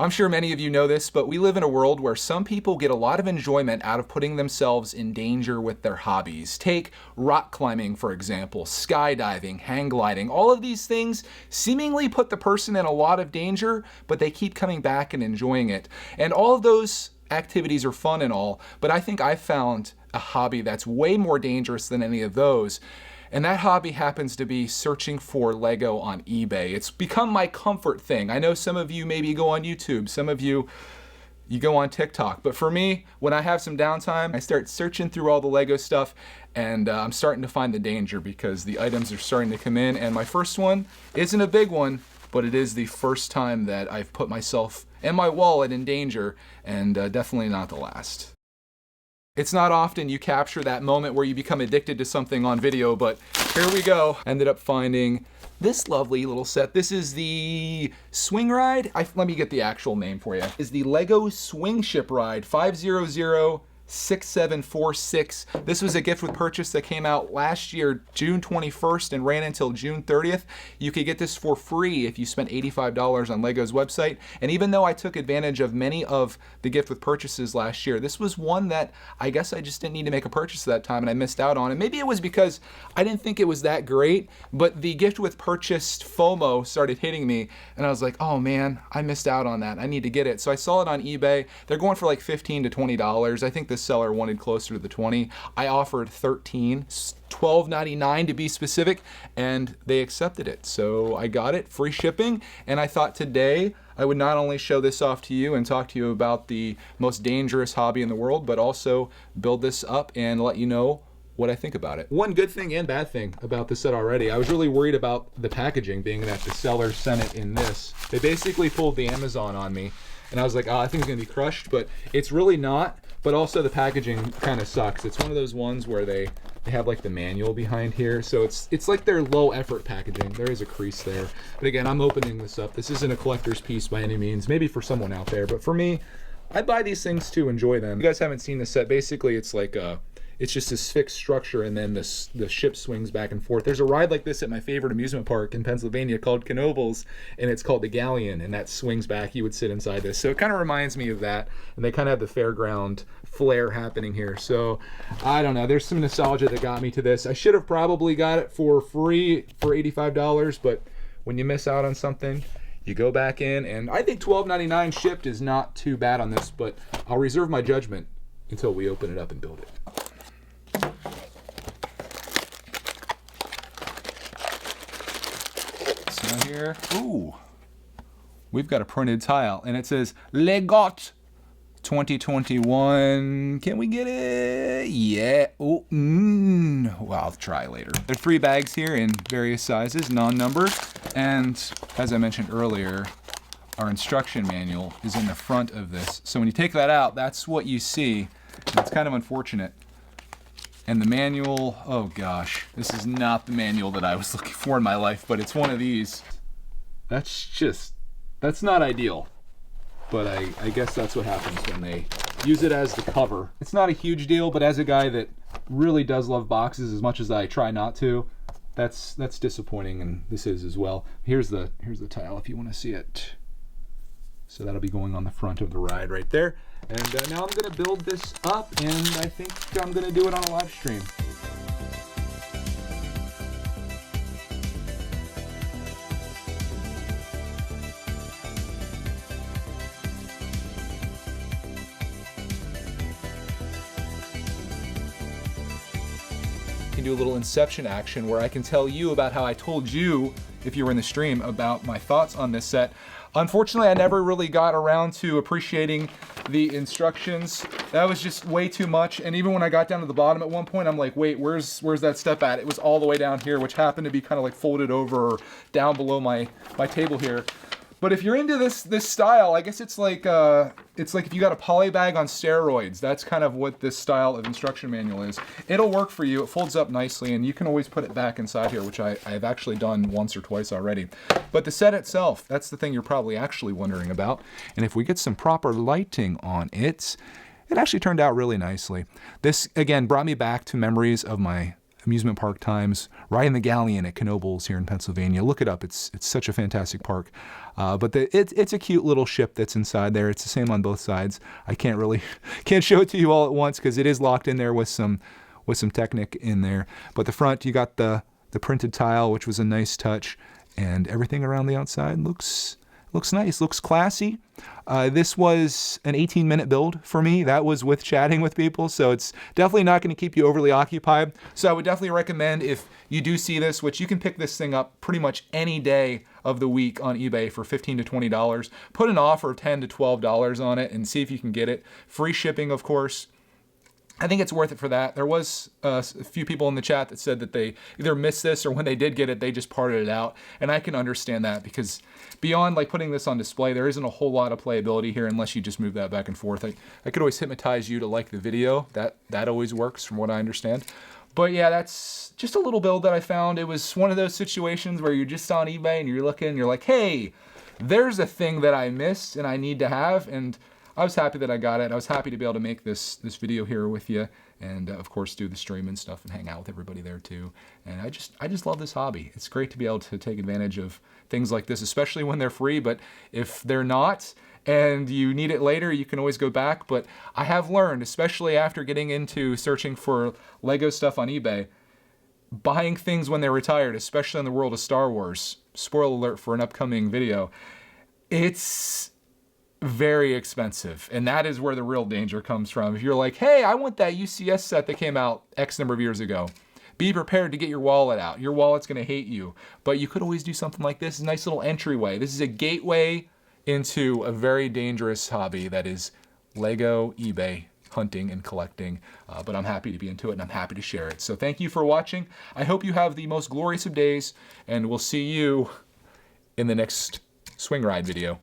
I'm sure many of you know this, but we live in a world where some people get a lot of enjoyment out of putting themselves in danger with their hobbies. Take rock climbing, for example, skydiving, hang gliding. All of these things seemingly put the person in a lot of danger, but they keep coming back and enjoying it. And all of those activities are fun and all, but I think I've found a hobby that's way more dangerous than any of those. And that hobby happens to be searching for Lego on eBay. It's become my comfort thing. I know some of you maybe go on YouTube, some of you go on TikTok. But for me, when I have some downtime, I start searching through all the Lego stuff, and I'm starting to find the danger because the items are starting to come in. And my first one isn't a big one, but it is the first time that I've put myself and my wallet in danger, and definitely not the last. It's not often you capture that moment where you become addicted to something on video, but here we go. Ended up finding this lovely little set. This is the Swing Ride. Let me get the actual name for you. Is the Lego Swing Ship Ride 5006746. This was a gift with purchase that came out last year, June 21st, and ran until June 30th. You could get this for free if you spent $85 on Lego's website. And even though I took advantage of many of the gift with purchases last year, this was one that I guess I just didn't need to make a purchase at that time and I missed out on. And maybe it was because I didn't think it was that great, but the gift with purchase FOMO started hitting me and I was like, oh man, I missed out on that. I need to get it. So I saw it on eBay. They're going for like $15 to $20. I think the seller wanted closer to the 20. I offered 13, $12.99 to be specific, and they accepted it. So I got it, free shipping, and I thought today I would not only show this off to you and talk to you about the most dangerous hobby in the world, but also build this up and let you know what I think about it. One good thing and bad thing about this set already, I was really worried about the packaging, being that the seller sent it in this. They basically pulled the Amazon on me, and I was like, oh, I think it's gonna be crushed, but it's really not. But also the packaging kind of sucks. It's one of those ones where they have like the manual behind here. So it's like their low effort packaging. There is a crease there. But again, I'm opening this up. This isn't a collector's piece by any means, maybe for someone out there. But for me, I buy these things to enjoy them. If you guys haven't seen this set, basically it's like it's just this fixed structure and then the ship swings back and forth. There's a ride like this at my favorite amusement park in Pennsylvania called Knoebels, and it's called the Galleon, and that swings back. You would sit inside this. So it kind of reminds me of that, and they kind of have the fairground flair happening here. So I don't know, there's some nostalgia that got me to this. I should have probably got it for free for $85, but when you miss out on something, you go back in, and I think $12.99 shipped is not too bad on this, but I'll reserve my judgment until we open it up and build it. So here, ooh, we've got a printed tile, and it says Legot 2021. Can we get it? Yeah. Oh, well, I'll try later. There are 3 bags here in various sizes, non-numbered, and as I mentioned earlier, our instruction manual is in the front of this. So when you take that out, that's what you see. And it's kind of unfortunate. And the manual, oh gosh, this is not the manual that I was looking for in my life, but it's one of these. That's not ideal. But I guess that's what happens when they use it as the cover. It's not a huge deal, but as a guy that really does love boxes as much as I try not to, that's disappointing, and this is as well. Here's the tile if you want to see it. So that'll be going on the front of the ride right there. And now I'm going to build this up, and I think I'm going to do it on a live stream. Can do a little inception action where I can tell you about how I told you, if you were in the stream, about my thoughts on this set. Unfortunately, I never really got around to appreciating the instructions. That was just way too much. And even when I got down to the bottom at one point, I'm like, wait, where's that step at? It was all the way down here, which happened to be kind of like folded over or down below my table here. But if you're into this style, I guess it's like if you got a poly bag on steroids. That's kind of what this style of instruction manual is. It'll work for you. It folds up nicely, and you can always put it back inside here, which I've actually done once or twice already. But the set itself, that's the thing you're probably actually wondering about. And if we get some proper lighting on it, it actually turned out really nicely. This, again, brought me back to memories of my amusement park times, riding the Galleon at Knoebels here in Pennsylvania. Look it up. It's such a fantastic park. But it's a cute little ship that's inside there. It's the same on both sides. I can't show it to you all at once because it is locked in there with some Technic in there. But the front, you got the printed tile, which was a nice touch, and everything around the outside looks nice, looks classy. This was an 18-minute build for me. That was with chatting with people, so it's definitely not going to keep you overly occupied. So I would definitely recommend, if you do see this, which you can pick this thing up pretty much any day of the week on eBay for $15 to $20, put an offer of $10 to $12 on it and see if you can get it. Free shipping, of course. I think it's worth it for that. There was a few people in the chat that said that they either missed this or when they did get it, they just parted it out. And I can understand that because beyond like putting this on display, there isn't a whole lot of playability here unless you just move that back and forth. I could always hypnotize you to like the video. That always works from what I understand. But yeah, that's just a little build that I found. It was one of those situations where you're just on eBay and you're looking and you're like, hey, there's a thing that I missed and I need to have. And I was happy that I got it. I was happy to be able to make this video here with you, and of course do the stream and stuff and hang out with everybody there too. And I just love this hobby. It's great to be able to take advantage of things like this, especially when they're free. But if they're not and you need it later, you can always go back. But I have learned, especially after getting into searching for Lego stuff on eBay, buying things when they're retired, especially in the world of Star Wars, spoiler alert for an upcoming video, it's very expensive, and that is where the real danger comes from. If you're like, hey, I want that UCS set that came out X number of years ago, be prepared to get your wallet out. Your wallet's going to hate you. But you could always do something like this. A nice little entryway. This is a gateway into a very dangerous hobby that is Lego eBay hunting and collecting. But I'm happy to be into it, and I'm happy to share it. So thank you for watching. I hope you have the most glorious of days, and we'll see you in the next swing ride video.